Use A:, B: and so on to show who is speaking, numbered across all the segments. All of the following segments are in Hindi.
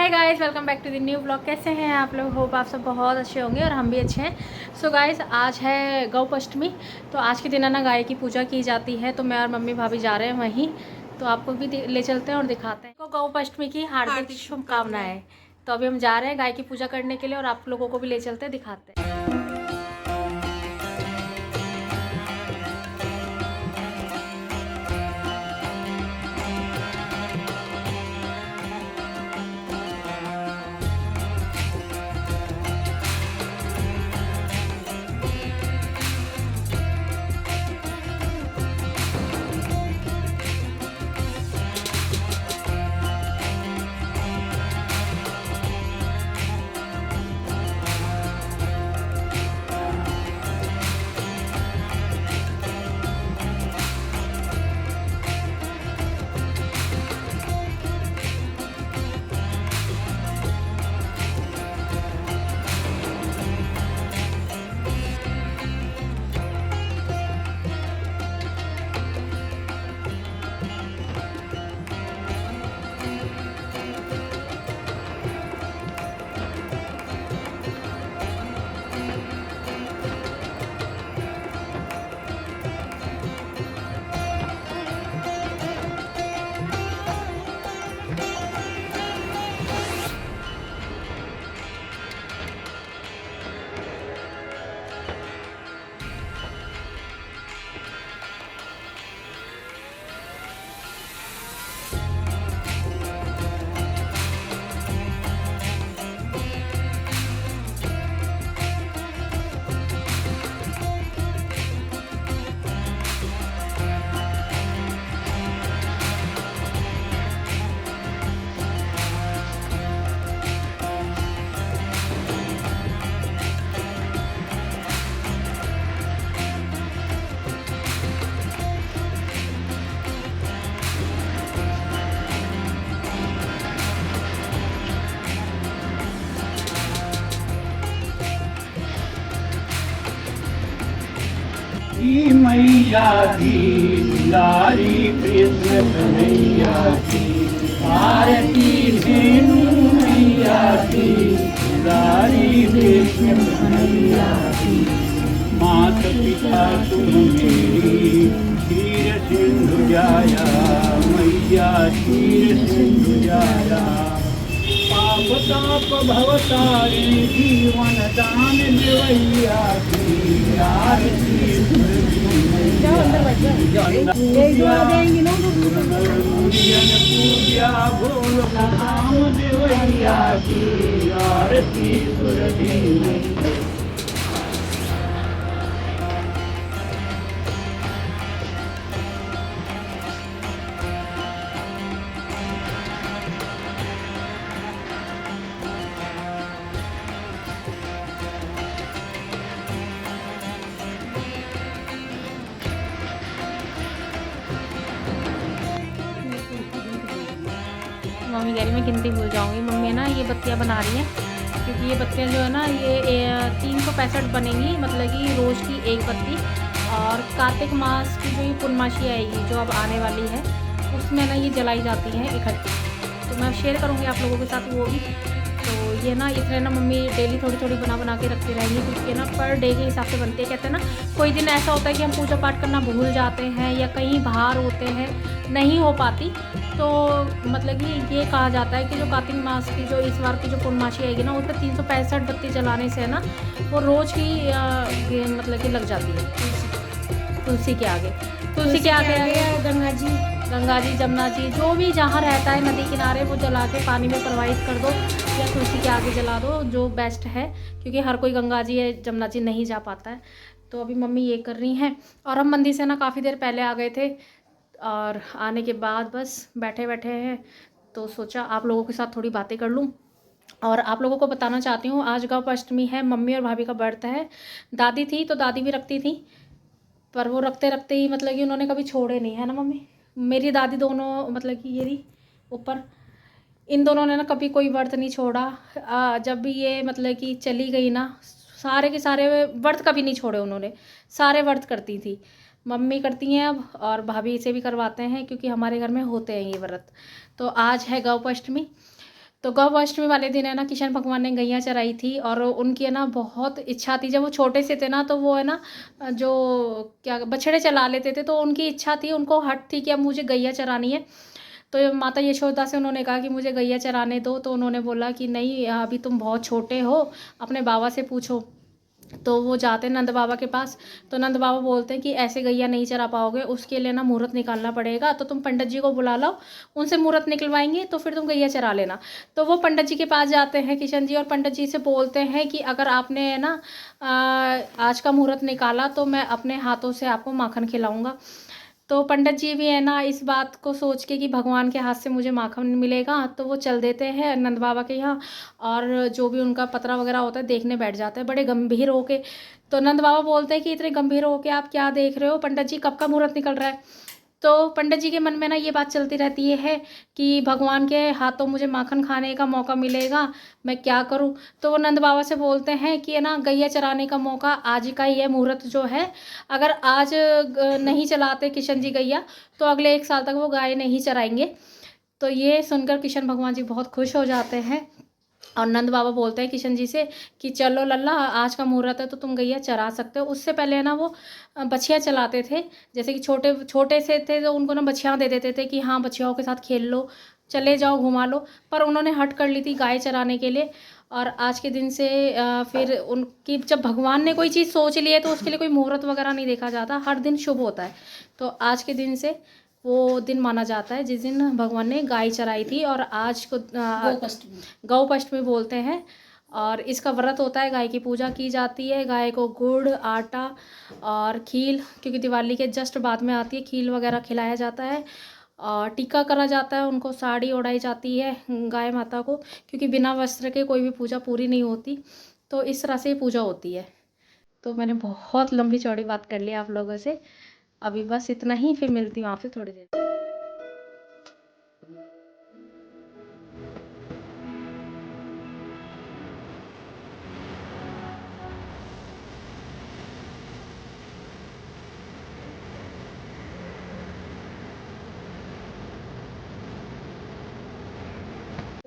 A: Hi guys, welcome back to the new blog. कैसे हैं आप लोग? होप आप सब बहुत अच्छे होंगे और हम भी अच्छे हैं। सो गाइस, आज है गौ अष्टमी। तो आज के दिन है ना गाय की पूजा की जाती है। तो मैं और मम्मी भाभी जा रहे हैं वहीं। तो आपको भी ले चलते हैं और दिखाते हैं। गौ अष्टमी की हार्दिक शुभकामनाएं। तो अभी हम जा रहे हैं गाय की पूजा करने के लिए और आप लोगों को भी ले चलते हैं, दिखाते हैं।
B: मैया की लारी कृष्ण कन्हैया की भारती धेनु मैया की लारी कृष्ण कन्हैया की मात पिता तुम मेरी क्षीर सिंधु जाया मैया क्षीर सिंधु जाया पाप ताप भवतारिणी जीवन दान देवैया की आरती पूजा भोल राम देवैया की आरती सुरधि।
A: मम्मी कह रही मैं गिनती भूल जाऊंगी। मम्मी है ना ये बत्तियां बना रही हैं, क्योंकि ये बत्तियां जो है ना ये 365 बनेंगी, मतलब कि रोज़ की एक बत्ती। और कार्तिक मास की जो ये पूर्णमासी आएगी जो अब आने वाली है, उसमें ना ये जलाई जाती हैं इकट्ठी। तो मैं शेयर करूँगी आप लोगों के साथ वो भी। तो ये ना इतना ना मम्मी डेली थोड़ी थोड़ी बना के रखती रहेंगी, क्योंकि ना पर डे के हिसाब से बनती है। कहते हैं ना कोई दिन ऐसा होता है कि हम पूजा पाठ करना भूल जाते हैं या कहीं बाहर होते हैं, नहीं हो पाती। तो मतलब कि ये कहा जाता है कि जो कार्तिक मास की जो इस बार की जो पूर्णमासी आएगी ना, उस पर 365 बत्ती जलाने से ना वो रोज़ की मतलब कि लग जाती है तुलसी के आगे। तुलसी के आगे गंगा जी जमुना जी जो भी जहाँ रहता है नदी किनारे, वो जला के पानी में प्रवाहित कर दो या तुलसी के आगे जला दो, जो बेस्ट है। क्योंकि हर कोई गंगा जी या जमुना जी नहीं जा पाता है। तो अभी मम्मी ये कर रही हैं और हम मंदिर से ना काफ़ी देर पहले आ गए थे और आने के बाद बस बैठे बैठे हैं। तो सोचा आप लोगों के साथ थोड़ी बातें कर लूँ। और आप लोगों को बताना चाहती हूँ, आज गौ अष्टमी है, मम्मी और भाभी का व्रत है। दादी थी तो दादी भी रखती थी, पर वो रखते रखते ही मतलब कि उन्होंने कभी छोड़े नहीं, है ना मम्मी? मेरी दादी दोनों मतलब कि ये रही ऊपर, इन दोनों ने ना कभी कोई व्रत नहीं छोड़ा। जब भी ये मतलब कि चली गई ना, सारे के सारे व्रत कभी नहीं छोड़े उन्होंने, सारे व्रत करती थी। मम्मी करती हैं अब, और भाभी से भी करवाते हैं, क्योंकि हमारे घर में होते हैं ये व्रत। तो आज है गौ अष्टमी। तो गौअष्टमी वाले दिन है ना किशन भगवान ने गैया चराई थी और उनकी है ना बहुत इच्छा थी। जब वो छोटे से थे ना तो वो है ना जो क्या बछड़े चला लेते थे, तो उनकी इच्छा थी, उनको हट थी कि अब मुझे गैया चरानी है। तो माता यशोदा से उन्होंने कहा कि मुझे गैया चराने दो, तो उन्होंने बोला कि नहीं अभी तुम बहुत छोटे हो, अपने बाबा से पूछो। तो वो जाते हैं नंद बाबा के पास। तो नंद बाबा बोलते हैं कि ऐसे गैया नहीं चरा पाओगे, उसके लिए ना मुहूर्त निकालना पड़ेगा, तो तुम पंडित जी को बुला लो, उनसे मुहूर्त निकलवाएंगे तो फिर तुम गैया चरा लेना। तो वो पंडित जी के पास जाते हैं किशन जी, और पंडित जी से बोलते हैं कि अगर आपने ना आज का मुहूर्त निकाला तो मैं अपने हाथों से आपको माखन खिलाऊंगा। तो पंडित जी भी है ना इस बात को सोच के कि भगवान के हाथ से मुझे माखन मिलेगा, तो वो चल देते हैं नंद बाबा के यहाँ, और जो भी उनका पतरा वगैरह होता है देखने बैठ जाते हैं बड़े गंभीर होके। तो नंद बाबा बोलते हैं कि इतने गंभीर होके आप क्या देख रहे हो पंडित जी, कब का मुहूर्त निकल रहा है। तो पंडित जी के मन में ना ये बात चलती रहती है कि भगवान के हाथों मुझे माखन खाने का मौका मिलेगा, मैं क्या करूं। तो वो नंद बाबा से बोलते हैं कि है ना गैया चराने का मौका आज का ही है, मुहूर्त जो है, अगर आज नहीं चलाते किशन जी गैया तो अगले 1 साल तक वो गाय नहीं चराएंगे। तो ये सुनकर किशन भगवान जी बहुत खुश हो जाते हैं, और नंद बाबा बोलते हैं किशन जी से कि चलो लल्ला आज का मुहूर्त है तो तुम गैया चरा सकते हो। उससे पहले ना वो बछिया चलाते थे, जैसे कि छोटे छोटे से थे तो उनको ना बछिया दे देते थे कि हाँ बछियाओं के साथ खेल लो, चले जाओ घुमा लो, पर उन्होंने हट कर ली थी गाय चराने के लिए। और आज के दिन से फिर उनकी जब भगवान ने कोई चीज़ सोच ली है तो उसके लिए कोई मुहूर्त वगैरह नहीं देखा जाता, हर दिन शुभ होता है। तो आज के दिन से वो दिन माना जाता है जिस दिन भगवान ने गाय चराई थी, और आज को गौअष्टमी बोलते हैं। और इसका व्रत होता है, गाय की पूजा की जाती है, गाय को गुड़ आटा और खील, क्योंकि दिवाली के जस्ट बाद में आती है, खील वगैरह खिलाया जाता है, और टीका करा जाता है, उनको साड़ी ओढ़ाई जाती है गाय माता को, क्योंकि बिना वस्त्र के कोई भी पूजा पूरी नहीं होती। तो इस तरह से पूजा होती है। तो मैंने बहुत लंबी चौड़ी बात कर ली आप लोगों से, अभी बस इतना ही, फिर मिलती हूँ आपसे थोड़ी देर।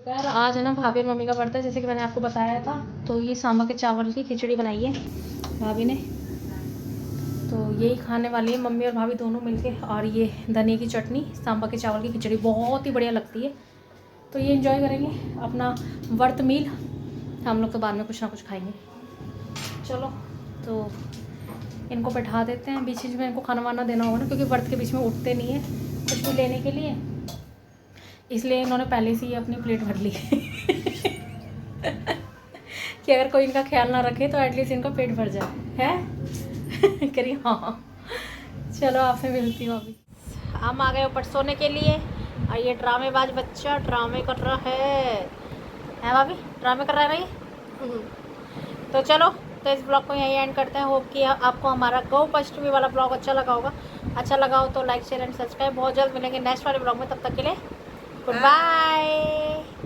A: यार आज है ना भाभी और मम्मी का बर्थडे, जैसे कि मैंने आपको बताया था। तो ये सांभर के चावल की खिचड़ी बनाई है भाभी ने, तो यही खाने वाली है मम्मी और भाभी दोनों मिलके। और ये धनिया की चटनी, सांभर के चावल की खिचड़ी बहुत ही बढ़िया लगती है। तो ये एंजॉय करेंगे अपना व्रत मील, हम लोग तो बाद में कुछ ना कुछ खाएंगे। चलो तो इनको बैठा देते हैं, बीच बीच में इनको खाना वाना देना होगा ना, क्योंकि व्रत के बीच में उठते नहीं है कुछ भी लेने के लिए, इसलिए इन्होंने पहले से ही अपनी प्लेट भर ली कि अगर कोई इनका ख्याल ना रखे तो एटलीस्ट इनका पेट भर जाए है करिए हाँ। चलो आपसे मिलती हूँ अभी। हम आ गए ऊपर सोने के लिए, और ये ड्रामेबाज बच्चा ड्रामे कर रहा है भाभी, ड्रामे कर रहा है ना ये। तो चलो, तो इस ब्लॉग को यहीं एंड करते हैं। होप कि आपको हमारा गौअष्टमी वाला ब्लॉग अच्छा लगा होगा। अच्छा लगा हो तो लाइक शेयर एंड सब्सक्राइब। बहुत जल्द मिलेंगे नेक्स्ट वाले ब्लॉग में, तब तक के लिए गुड बाय।